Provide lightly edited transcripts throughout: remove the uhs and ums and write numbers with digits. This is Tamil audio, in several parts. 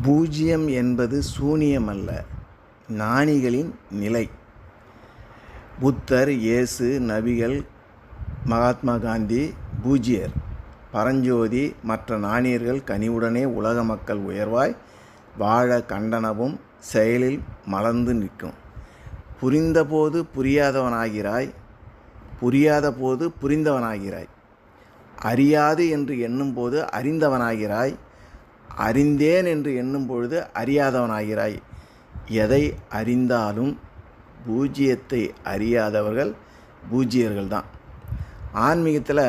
பூஜ்யம் என்பது சூனியமல்ல, ஞானிகளின் நிலை. புத்தர், இயேசு, நபிகள், மகாத்மா காந்தி பூஜ்யர். பரஞ்சோதி மற்ற ஞானியர்கள் கனிவுடனே உலக மக்கள் உயர்வாய் வாழ கண்டனவும் செயலில் மலர்ந்து நிற்கும். புரிந்தபோது புரியாதவனாகிறாய், புரியாத போது புரிந்தவனாகிறாய். அறியாது என்று எண்ணும்போது அறிந்தவனாகிறாய், அறிந்தேன் என்று எண்ணும் பொழுது அறியாதவனாகிறாய். எதை அறிந்தாலும் பூஜ்யத்தை அறியாதவர்கள் பூஜ்யர்கள்தான். ஆன்மீகத்தில்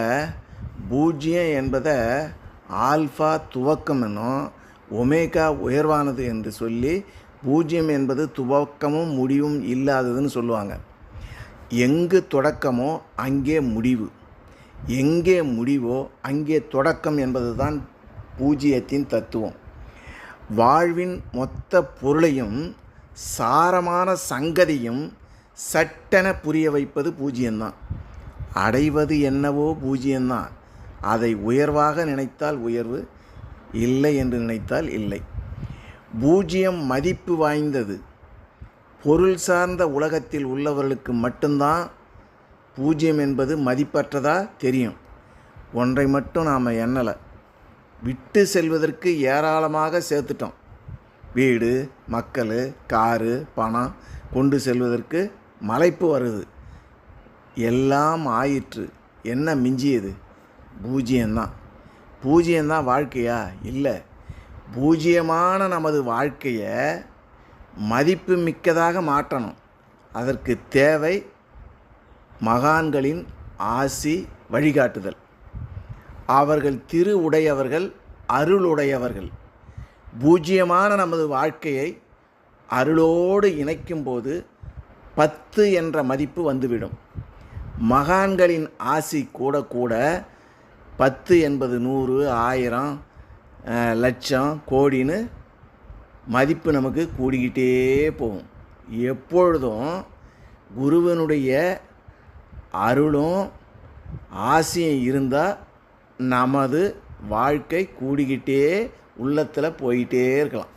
பூஜ்யம் என்பதை ஆல்ஃபா துவக்கம் என்னும், ஒமேகா உயர்வானது என்று சொல்லி, பூஜ்யம் என்பது துவக்கமும் முடிவும் இல்லாததுன்னு சொல்லுவாங்க. எங்கு தொடக்கமோ அங்கே முடிவு, எங்கே முடிவோ அங்கே தொடக்கம் என்பது தான் பூஜ்யத்தின் தத்துவம். வாழ்வின் மொத்த பொருளையும் சாரமான சங்கதியும் சட்டென புரிய வைப்பது பூஜ்யம்தான். அடைவது என்னவோ பூஜ்யம்தான். அதை உயர்வாக நினைத்தால் உயர்வு, இல்லை என்று நினைத்தால் இல்லை. பூஜ்யம் மதிப்பு வாய்ந்தது. பொருள் சார்ந்த உலகத்தில் உள்ளவர்களுக்கு மட்டும்தான் பூஜ்யம் என்பது மதிப்பற்றதா தெரியும். ஒன்றை மட்டும் நாம் எண்ணலை, விட்டு செல்வதற்கு ஏராளமாக சேர்த்துட்டோம். வீடு, மக்கள், காரு, பணம் கொண்டு செல்வதற்கு மலைப்பு வருது. எல்லாம் ஆயிற்று, என்ன மிஞ்சியது? பூஜ்யம்தான். பூஜ்யம்தான் வாழ்க்கையா? இல்லை. பூஜ்யமான நமது வாழ்க்கையை மதிப்பு மிக்கதாக மாற்றணும். அதற்கு தேவை மகான்களின் ஆசி, வழிகாட்டுதல். அவர்கள் திரு உடையவர்கள், அருளுடையவர்கள். பூஜ்யமான நமது வாழ்க்கையை அருளோடு இணைக்கும்போது 10 என்ற மதிப்பு வந்துவிடும். மகான்களின் ஆசி கூட கூட 10 என்பது 100, 1000, லட்சம், கோடின்னு மதிப்பு நமக்கு கூடிக்கிட்டே போகும். எப்பொழுதும் குருவனுடைய அருளும் ஆசையும் இருந்தால் நமது வாழ்க்கை கூடிக்கிட்டே உள்ளத்தில் போயிட்டே இருக்கலாம்.